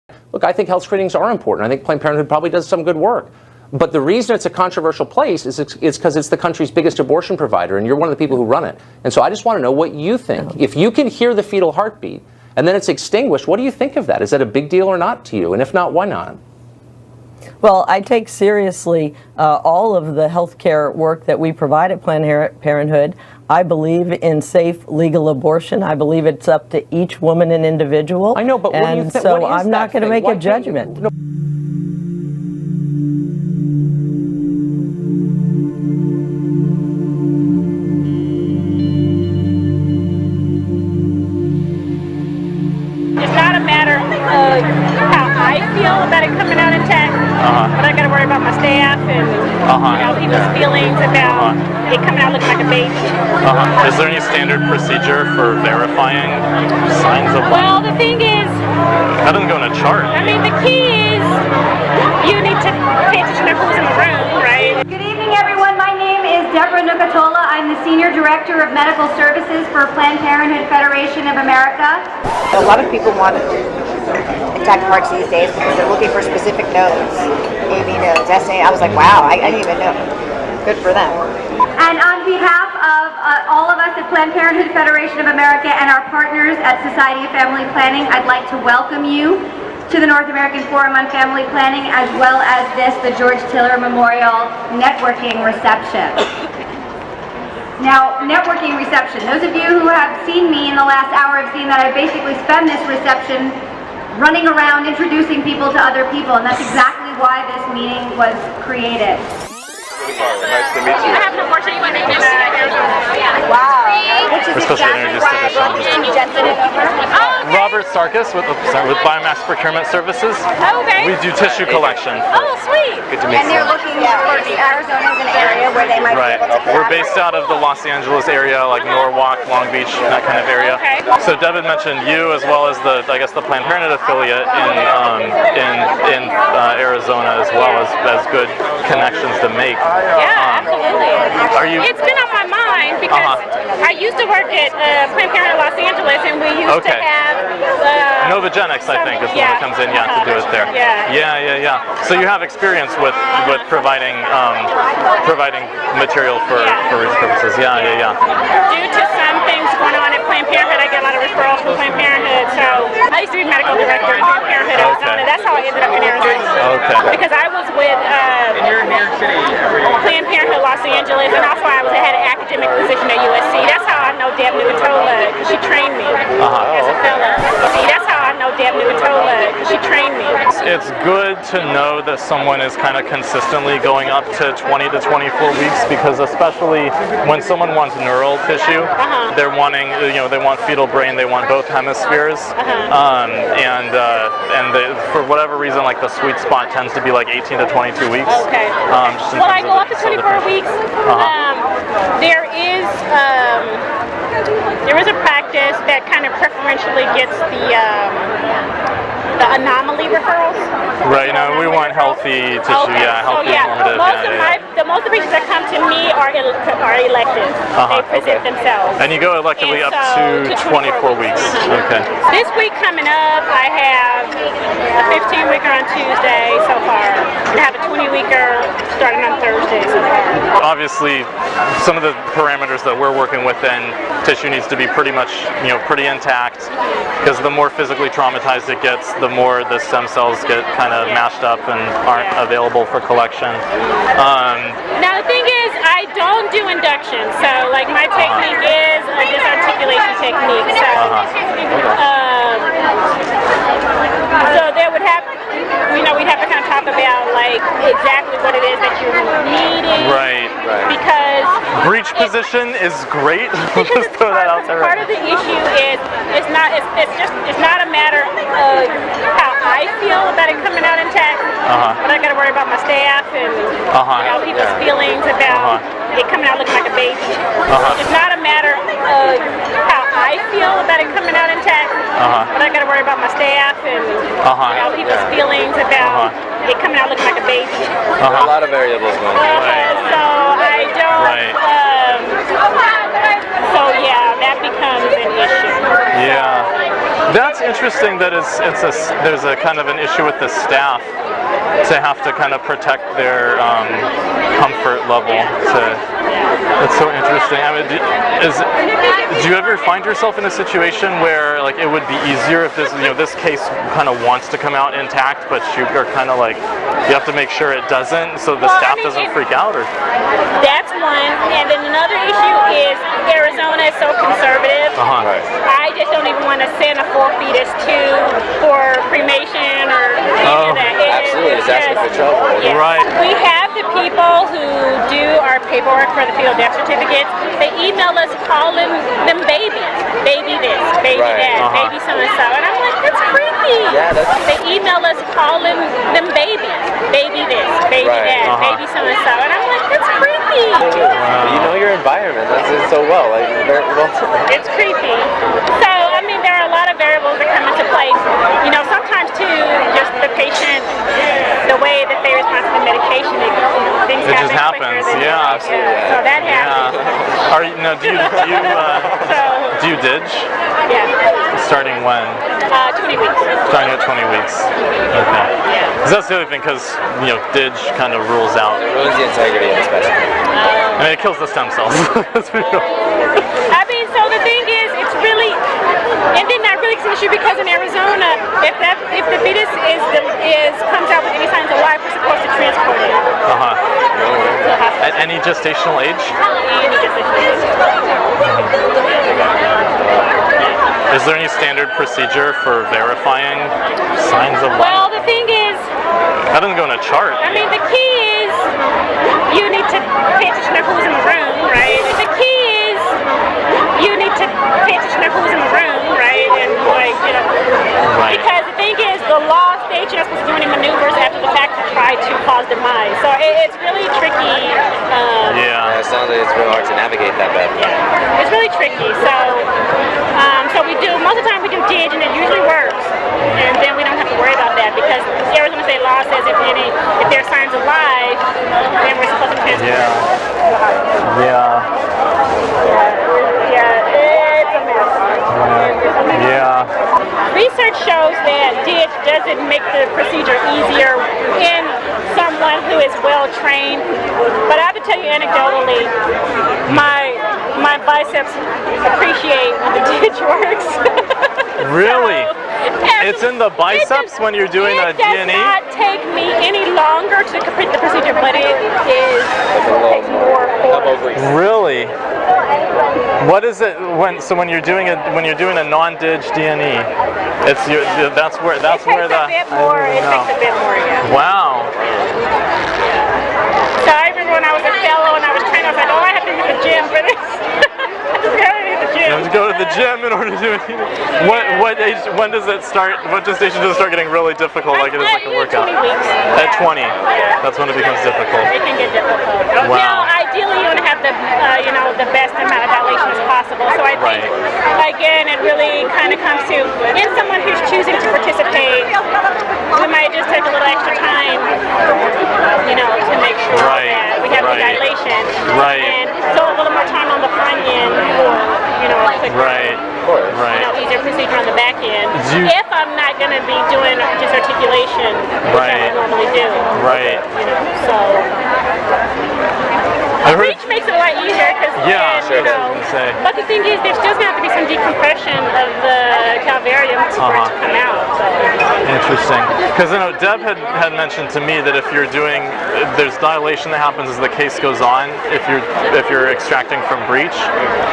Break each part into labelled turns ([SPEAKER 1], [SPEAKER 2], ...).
[SPEAKER 1] Look, I think health screenings are important. I think Planned Parenthood probably does some good work. But the reason it's a controversial place is because it's the country's biggest abortion provider, and you're one of the people who run it. And so I just want to know what you think. If you can hear the fetal heartbeat and then it's extinguished, what do you think of that? Is that a big deal or not to you? And if not, why not?
[SPEAKER 2] Well, I take seriously all of the healthcare work that we provide at Planned Parenthood. I believe in safe, legal abortion. I believe it's up to each woman and individual.
[SPEAKER 1] I know, but what do you think?
[SPEAKER 2] So I'm not going to make a judgment.
[SPEAKER 3] It's not a matter of how I feel about it coming out intact, but I got to worry about my staff and people's feelings about it coming out looking like a baby.
[SPEAKER 4] Is there any standard procedure for verifying signs of life?
[SPEAKER 3] Well, the thing is,
[SPEAKER 4] that doesn't go in a chart.
[SPEAKER 3] I mean, the key is you need to pay attention to who's in the room, right?
[SPEAKER 5] Good evening, everyone. My name is Deborah Nucatola. I'm the Senior Director of Medical Services for Planned Parenthood Federation of America.
[SPEAKER 6] A lot of people want intact hearts these days because they're looking for specific nodes. AB nodes, SA. I was like, wow, I didn't even know. Good for them.
[SPEAKER 5] And on behalf of all of us at Planned Parenthood Federation of America and our partners at Society of Family Planning, I'd like to welcome you to the North American Forum on Family Planning, as well as the George Tiller Memorial Networking Reception. Now, networking reception. Those of you who have seen me in the last hour have seen that I basically spend this reception running around introducing people to other people, and that's exactly why this meeting was created.
[SPEAKER 4] Nice to meet you.
[SPEAKER 3] I have an abortion. You want to name
[SPEAKER 6] Wow. Which is
[SPEAKER 4] We're supposed to introduce Robert Sarkis with Biomass Procurement Services.
[SPEAKER 3] Oh, okay.
[SPEAKER 4] We do tissue collection.
[SPEAKER 3] Oh, sweet.
[SPEAKER 4] Good to meet
[SPEAKER 6] And they're
[SPEAKER 4] you.
[SPEAKER 6] looking for Arizona as an area where they might
[SPEAKER 4] Right.
[SPEAKER 6] be able to
[SPEAKER 4] We're based out of the Los Angeles area, like Norwalk, Long Beach, that kind of area.
[SPEAKER 3] Okay.
[SPEAKER 4] So Devin mentioned you as well as the Planned Parenthood affiliate in Arizona, as well as good connections to make.
[SPEAKER 3] Yeah, absolutely.
[SPEAKER 4] Are you?
[SPEAKER 3] It's been on my mind because I used to work at Planned Parenthood Los Angeles, and we used to have
[SPEAKER 4] Novogenics, I think, is the one that comes in, to do it there. Yeah. So you have experience with providing material for religious purposes. Yeah.
[SPEAKER 3] Due to some things going on at Planned Parenthood, I get a lot of referrals from Planned Parenthood. So I used to be medical director at Planned Parenthood Arizona. That's how I ended up in Arizona.
[SPEAKER 4] Okay.
[SPEAKER 3] Because I was with Planned Parenthood Los Angeles, and also I had an academic position at USC. That's how I know Deb Nucatola, because she trained me as a fellow. That's how I know Deb Nucatola, because she trained me.
[SPEAKER 4] It's good to know that someone is kind of consistently going up to 20 to 24 weeks, because especially when someone wants neural tissue, they're wanting, they want fetal brain, they want both hemispheres, for whatever reason, like the sweet spot tends to be like 18 to 22 weeks.
[SPEAKER 3] Okay.
[SPEAKER 4] Well,
[SPEAKER 3] I go up to 24 weeks. There is a practice that kind of preferentially gets the anomaly referrals.
[SPEAKER 4] Right. No, we want healthy tissue.
[SPEAKER 3] Okay.
[SPEAKER 4] Healthy, normative.
[SPEAKER 3] Most of the patients that come to me are elective. They present themselves.
[SPEAKER 4] And you go electively up to 24 weeks. Okay.
[SPEAKER 3] This week coming up, I have a 15-weeker on Tuesday so far, and I have a 20-weeker starting on Thursday so far.
[SPEAKER 4] Obviously, some of the parameters that we're working within, tissue needs to be pretty much, pretty intact, because the more physically traumatized it gets, the more the stem cells get kind of mashed up and aren't available for collection.
[SPEAKER 3] Now the thing is, I don't do induction, so like my technique is a disarticulation technique. So there would have, we'd have to kind of talk about like exactly what it is that you're needing.
[SPEAKER 4] Right.
[SPEAKER 3] Because
[SPEAKER 4] breech position is great. Just throw that out there.
[SPEAKER 3] Part of the issue is it's not a matter of how I feel about it coming out intact, but I got to worry about my staff and people's feelings about it coming out looking like a baby. It's not a matter of how I feel about it coming out intact, but I got to worry about my staff and people's feelings about it coming out looking like a baby.
[SPEAKER 7] A lot of variables going on.
[SPEAKER 3] So I don't. So yeah, that becomes an issue.
[SPEAKER 4] Yeah. That's interesting that there's a kind of an issue with the staff to have to kind of protect their comfort level. That's so interesting. I mean, do you ever find yourself in a situation where like it would be easier if this case kind of wants to come out intact, but you are kind of like you have to make sure it doesn't, so the staff doesn't freak out? Or
[SPEAKER 3] that's one, and then another issue is Arizona is so conservative. I just don't even want to send a fetus for cremation or any of that.
[SPEAKER 7] Absolutely, it's asking for trouble.
[SPEAKER 3] Yeah.
[SPEAKER 4] Right.
[SPEAKER 3] We have the people who do our paperwork for the fetal death certificates. They email us calling them babies. Baby this, baby that, baby so and so. And I'm like, that's creepy.
[SPEAKER 7] Yeah,
[SPEAKER 3] they email us calling them babies. Baby this, baby that, baby so and so. And I'm like, that's creepy.
[SPEAKER 7] You know your environment. That's it so well. Like very well.
[SPEAKER 3] It's creepy. So I mean, there are a lot of variables that come into play. You know, sometimes too, just the patient, the way that they respond to the medication, things
[SPEAKER 4] it just happens. Yeah, absolutely.
[SPEAKER 3] So that happens.
[SPEAKER 4] Are you, now, do you dig?
[SPEAKER 3] Yeah.
[SPEAKER 4] Starting when?
[SPEAKER 3] 20 weeks.
[SPEAKER 4] Starting at 20 weeks. Okay.
[SPEAKER 3] Yeah.
[SPEAKER 4] Because that's the other thing, because dig kind of rules out.
[SPEAKER 7] It ruins the integrity of the specimen.
[SPEAKER 4] I mean, it kills the stem cells.
[SPEAKER 3] I mean, so the thing is, it's really, and then that really is an issue because in Arizona, if the fetus comes out with any signs of life, we're supposed to transport it.
[SPEAKER 4] At any gestational age?
[SPEAKER 3] Any gestational age.
[SPEAKER 4] Is there any standard procedure for verifying signs of life?
[SPEAKER 3] Well, the thing is,
[SPEAKER 4] that doesn't go in a chart.
[SPEAKER 3] I mean, the key is you need to pay attention to who's in the room, right? The key is you need to pay attention to who's in the room, right? And like, you know, because the thing is, the law states you're not supposed to do any maneuvers after the fact to try to cause demise. So it's really tricky.
[SPEAKER 7] It sounds like it's real hard to navigate that bad.
[SPEAKER 3] Yeah, it's really tricky. So we do, most of the time we do dig, and it usually works. And then we don't have to worry about that because Arizona state law says if there's signs of life, then we're supposed to transport it. It's a mess. Research shows that dig doesn't make the procedure easier in someone who is well trained. But I have to tell you anecdotally, my biceps appreciate when the dig works.
[SPEAKER 4] Really? It's in the biceps when you're doing a D&E?
[SPEAKER 3] It does not take me any longer to complete the procedure, but it takes more force.
[SPEAKER 4] Really? What is it when you're doing a non-dig D&E? It takes a bit more. Yeah. Wow.
[SPEAKER 3] So I remember when I was a fellow and I was trained, I was like, oh, I have to hit the gym for this.
[SPEAKER 4] You have to go to the gym in order to do it. What age? When does it start? What gestation does it start getting really difficult? Like it is like a workout.
[SPEAKER 3] 20 weeks.
[SPEAKER 4] At 20, that's when it becomes difficult.
[SPEAKER 3] It can get difficult.
[SPEAKER 4] Wow.
[SPEAKER 3] Now, ideally, you want to have the best amount of dilation as possible. So I think, again, it really kind of comes to in someone who's choosing to participate, we might just take a little extra time, to make sure that we have the dilation. And so a little more time on the front end for, easier procedure on the back end. If I'm not going to be doing just articulation, which I would normally do. So breach makes it a lot easier because, but the thing is, there's still going to have to be some decompression of the calvarium for it to come out. So.
[SPEAKER 4] Interesting. Because Deb had mentioned to me that if you're doing, there's dilation that happens as the case goes on if you're extracting from breech,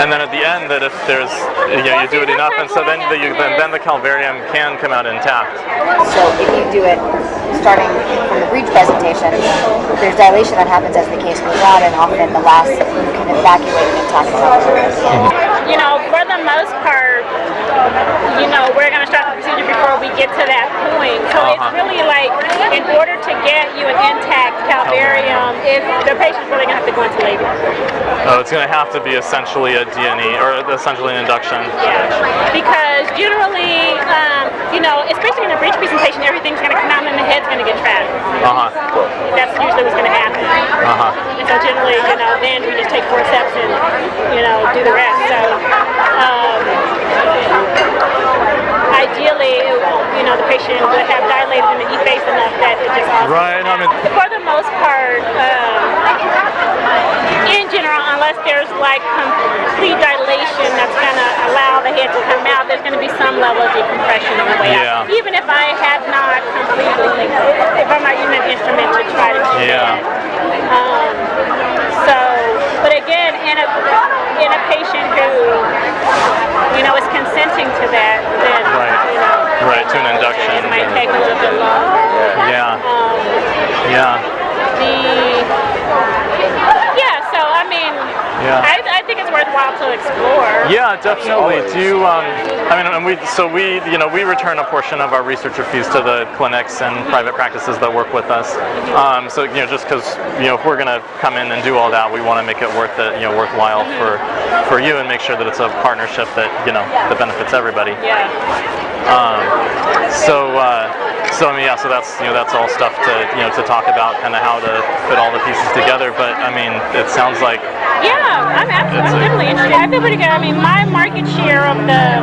[SPEAKER 4] and then at the end that if there's you do it enough, and so then the calvarium can come out intact.
[SPEAKER 6] So if you do it starting from the breech presentation, there's dilation that happens as the case goes on, and often the last you can evacuate an intact calvarium.
[SPEAKER 3] For the most part, we're going to start the procedure before we get to that point. So it's really like, in order to get you an intact calvarium, if the patient's really going to have to go into labor.
[SPEAKER 4] Oh, it's going to have to be essentially a D&E, or essentially an induction.
[SPEAKER 3] Yeah, because generally, especially in a breech presentation, everything's going to come out and the head's going to get trapped. That's usually what's going to happen. And so generally, then we just take forceps and, do the rest. So, I ideally, you know, the patient would have dilated in the E-face enough that it just all
[SPEAKER 4] Right. I mean,
[SPEAKER 3] for the most part, in general, unless there's like complete dilation that's going to allow the head to come out, there's going to be some level of decompression on the way out. Even if I had not completely, if I'm not using an instrument to try to do that. So, but again, in a patient who, you know, is consenting to that, then, you know,
[SPEAKER 4] to an induction.
[SPEAKER 3] It might take a little bit longer. So I mean, I think it's worthwhile to explore.
[SPEAKER 4] Yeah, definitely. Do you, I mean, and we return a portion of our researcher fees to the clinics and private practices that work with us. So, you know, just because, you know, if we're going to come in and do all that, we want to make it worthwhile for you and make sure that it's a partnership that, you know, that benefits everybody. So I mean, so that's all stuff to talk about, kind of how to put all the pieces together. But I mean, it sounds like
[SPEAKER 3] I'm definitely interested. I feel pretty good. I mean, my market share of the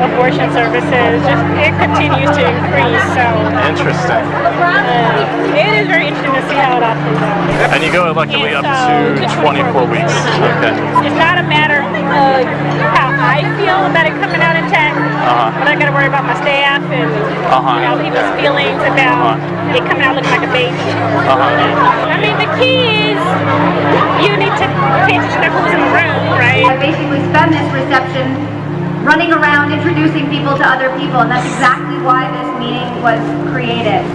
[SPEAKER 3] abortion services it continues to increase. So
[SPEAKER 4] interesting.
[SPEAKER 3] It is very interesting to see how it all plays out.
[SPEAKER 4] And you go luckily up to 24 weeks. Okay.
[SPEAKER 3] It's not a matter of how I feel about it coming out intact, but I got to worry about my staff and you know, people's feelings about it coming out looking like a baby. I mean, the key is you need to pay attention to who's in the room, right?
[SPEAKER 5] I basically spend this reception running around introducing people to other people, and that's exactly why this meeting was created.